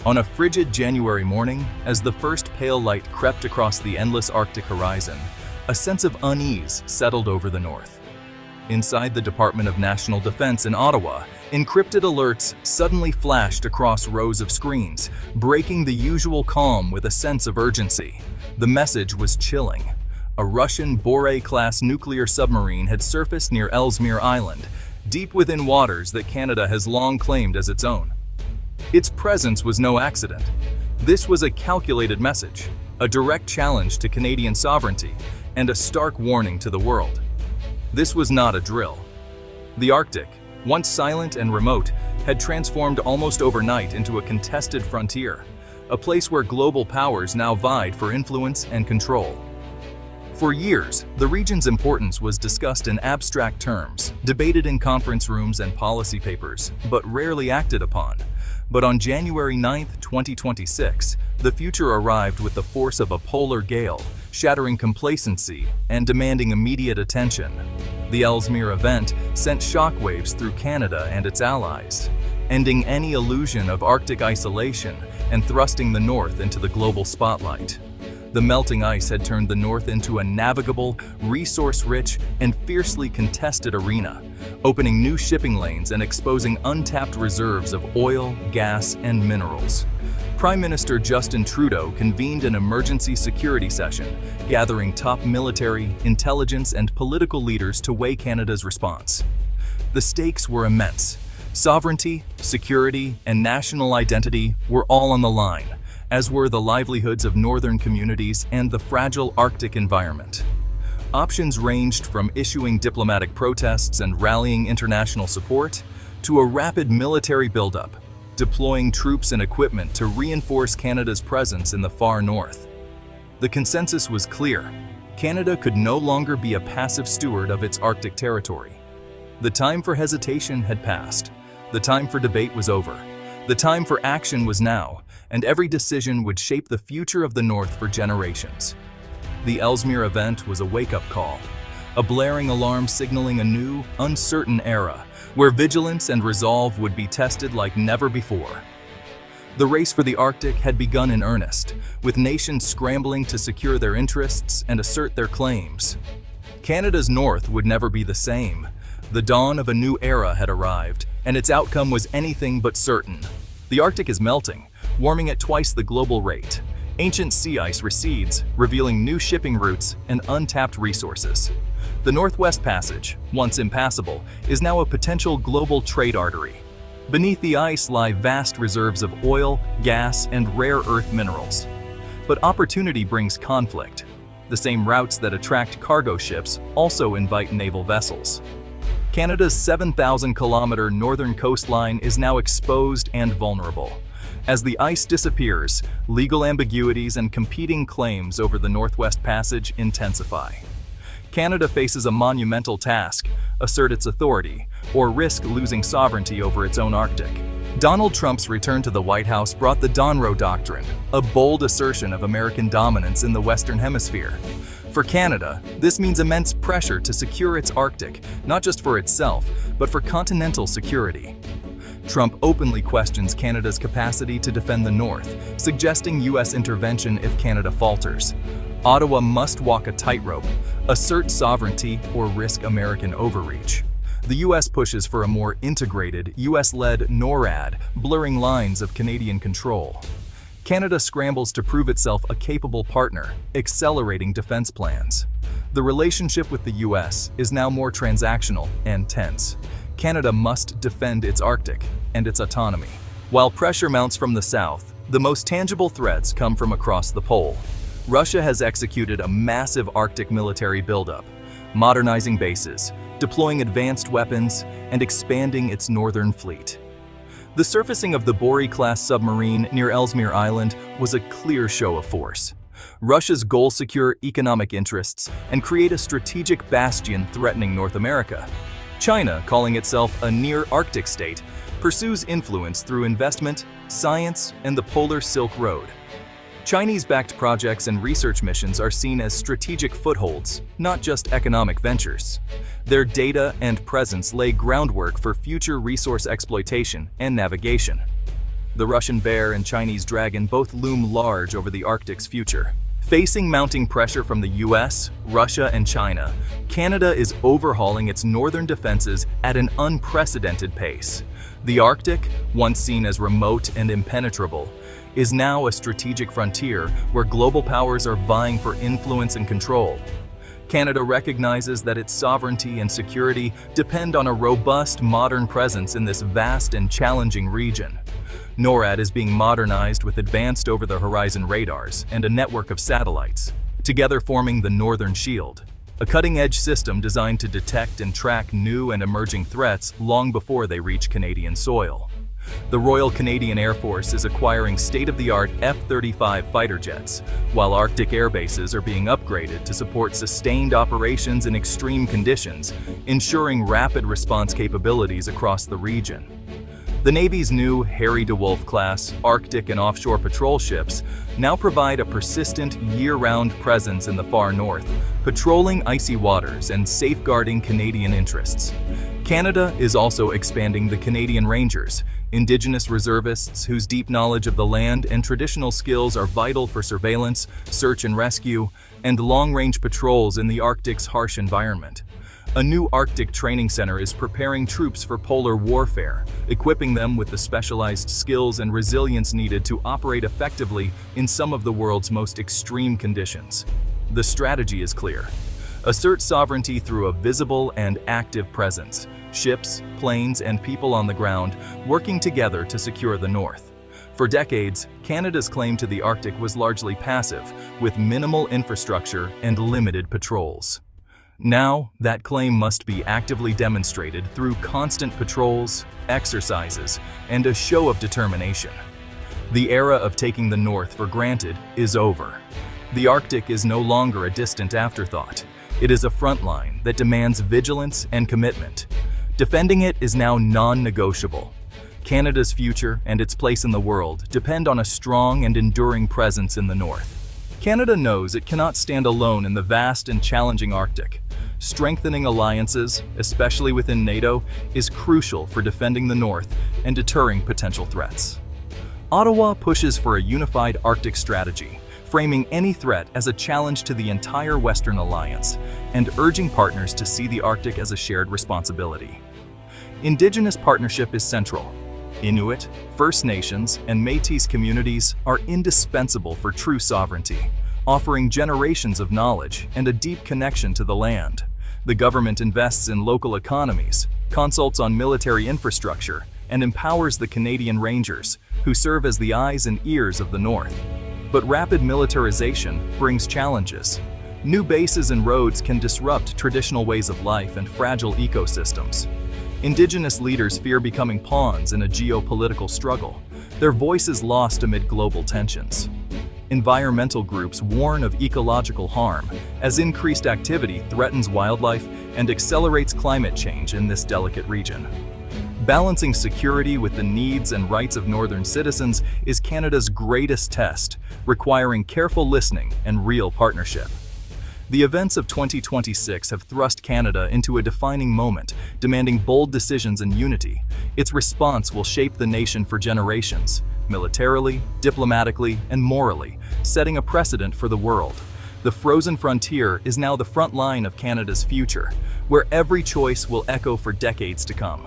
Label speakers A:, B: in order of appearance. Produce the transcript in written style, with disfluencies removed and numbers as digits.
A: On a frigid January morning, as the first pale light crept across the endless Arctic horizon, a sense of unease settled over the North. Inside the Department of National Defense in Ottawa, encrypted alerts suddenly flashed across rows of screens, breaking the usual calm with a sense of urgency. The message was chilling. A Russian Borei-class nuclear submarine had surfaced near Ellesmere Island, deep within waters that Canada has long claimed as its own. Its presence was no accident. This was a calculated message, a direct challenge to Canadian sovereignty, and a stark warning to the world. This was not a drill. The Arctic, once silent and remote, had transformed almost overnight into a contested frontier, a place where global powers now vied for influence and control. For years, the region's importance was discussed in abstract terms, debated in conference rooms and policy papers, but rarely acted upon. But on January 9, 2026, the future arrived with the force of a polar gale, shattering complacency and demanding immediate attention. The Ellesmere event sent shockwaves through Canada and its allies, ending any illusion of Arctic isolation and thrusting the North into the global spotlight. The melting ice had turned the North into a navigable, resource-rich, and fiercely contested arena, opening new shipping lanes and exposing untapped reserves of oil, gas, and minerals. Prime Minister Justin Trudeau convened an emergency security session, gathering top military, intelligence, and political leaders to weigh Canada's response. The stakes were immense. Sovereignty, security, and national identity were all on the line, as were the livelihoods of northern communities and the fragile Arctic environment. Options ranged from issuing diplomatic protests and rallying international support to a rapid military buildup, deploying troops and equipment to reinforce Canada's presence in the far north. The consensus was clear. Canada could no longer be a passive steward of its Arctic territory. The time for hesitation had passed. The time for debate was over. The time for action was now, and every decision would shape the future of the North for generations. The Ellesmere event was a wake-up call, a blaring alarm signaling a new, uncertain era, where vigilance and resolve would be tested like never before. The race for the Arctic had begun in earnest, with nations scrambling to secure their interests and assert their claims. Canada's North would never be the same. The dawn of a new era had arrived, and its outcome was anything but certain. The Arctic is melting, warming at twice the global rate. Ancient sea ice recedes, revealing new shipping routes and untapped resources. The Northwest Passage, once impassable, is now a potential global trade artery. Beneath the ice lie vast reserves of oil, gas, and rare earth minerals. But opportunity brings conflict. The same routes that attract cargo ships also invite naval vessels. Canada's 7,000-kilometer northern coastline is now exposed and vulnerable. As the ice disappears, legal ambiguities and competing claims over the Northwest Passage intensify. Canada faces a monumental task: assert its authority, or risk losing sovereignty over its own Arctic. Donald Trump's return to the White House brought the Donroe Doctrine, a bold assertion of American dominance in the Western Hemisphere. For Canada, this means immense pressure to secure its Arctic, not just for itself, but for continental security. Trump openly questions Canada's capacity to defend the North, suggesting U.S. intervention if Canada falters. Ottawa must walk a tightrope, assert sovereignty, or risk American overreach. The U.S. pushes for a more integrated, U.S.-led NORAD, blurring lines of Canadian control. Canada scrambles to prove itself a capable partner, accelerating defense plans. The relationship with the U.S. is now more transactional and tense. Canada must defend its Arctic and its autonomy. While pressure mounts from the south, the most tangible threats come from across the pole. Russia has executed a massive Arctic military buildup, modernizing bases, deploying advanced weapons, and expanding its northern fleet. The surfacing of the Borei-class submarine near Ellesmere Island was a clear show of force. Russia's goals secure economic interests and create a strategic bastion threatening North America. China, calling itself a near-Arctic state, pursues influence through investment, science, and the Polar Silk Road. Chinese-backed projects and research missions are seen as strategic footholds, not just economic ventures. Their data and presence lay groundwork for future resource exploitation and navigation. The Russian bear and Chinese dragon both loom large over the Arctic's future. Facing mounting pressure from the US, Russia, and China, Canada is overhauling its northern defenses at an unprecedented pace. The Arctic, once seen as remote and impenetrable, is now a strategic frontier where global powers are vying for influence and control. Canada recognizes that its sovereignty and security depend on a robust, modern presence in this vast and challenging region. NORAD is being modernized with advanced over-the-horizon radars and a network of satellites, together forming the Northern Shield, a cutting-edge system designed to detect and track new and emerging threats long before they reach Canadian soil. The Royal Canadian Air Force is acquiring state-of-the-art F-35 fighter jets, while Arctic air bases are being upgraded to support sustained operations in extreme conditions, ensuring rapid response capabilities across the region. The Navy's new Harry DeWolf-class Arctic and offshore patrol ships now provide a persistent, year-round presence in the far north, patrolling icy waters and safeguarding Canadian interests. Canada is also expanding the Canadian Rangers, Indigenous reservists whose deep knowledge of the land and traditional skills are vital for surveillance, search and rescue, and long-range patrols in the Arctic's harsh environment. A new Arctic training center is preparing troops for polar warfare, equipping them with the specialized skills and resilience needed to operate effectively in some of the world's most extreme conditions. The strategy is clear. Assert sovereignty through a visible and active presence, ships, planes, and people on the ground working together to secure the North. For decades, Canada's claim to the Arctic was largely passive, with minimal infrastructure and limited patrols. Now, that claim must be actively demonstrated through constant patrols, exercises, and a show of determination. The era of taking the North for granted is over. The Arctic is no longer a distant afterthought. It is a front line that demands vigilance and commitment. Defending it is now non-negotiable. Canada's future and its place in the world depend on a strong and enduring presence in the North. Canada knows it cannot stand alone in the vast and challenging Arctic. Strengthening alliances, especially within NATO, is crucial for defending the North and deterring potential threats. Ottawa pushes for a unified Arctic strategy, framing any threat as a challenge to the entire Western Alliance and urging partners to see the Arctic as a shared responsibility. Indigenous partnership is central. Inuit, First Nations, and Métis communities are indispensable for true sovereignty, offering generations of knowledge and a deep connection to the land. The government invests in local economies, consults on military infrastructure, and empowers the Canadian Rangers, who serve as the eyes and ears of the North. But rapid militarization brings challenges. New bases and roads can disrupt traditional ways of life and fragile ecosystems. Indigenous leaders fear becoming pawns in a geopolitical struggle, their voices lost amid global tensions. Environmental groups warn of ecological harm, as increased activity threatens wildlife and accelerates climate change in this delicate region. Balancing security with the needs and rights of northern citizens is Canada's greatest test, requiring careful listening and real partnership. The events of 2026 have thrust Canada into a defining moment, demanding bold decisions and unity. Its response will shape the nation for generations, militarily, diplomatically, and morally, setting a precedent for the world. The frozen frontier is now the front line of Canada's future, where every choice will echo for decades to come.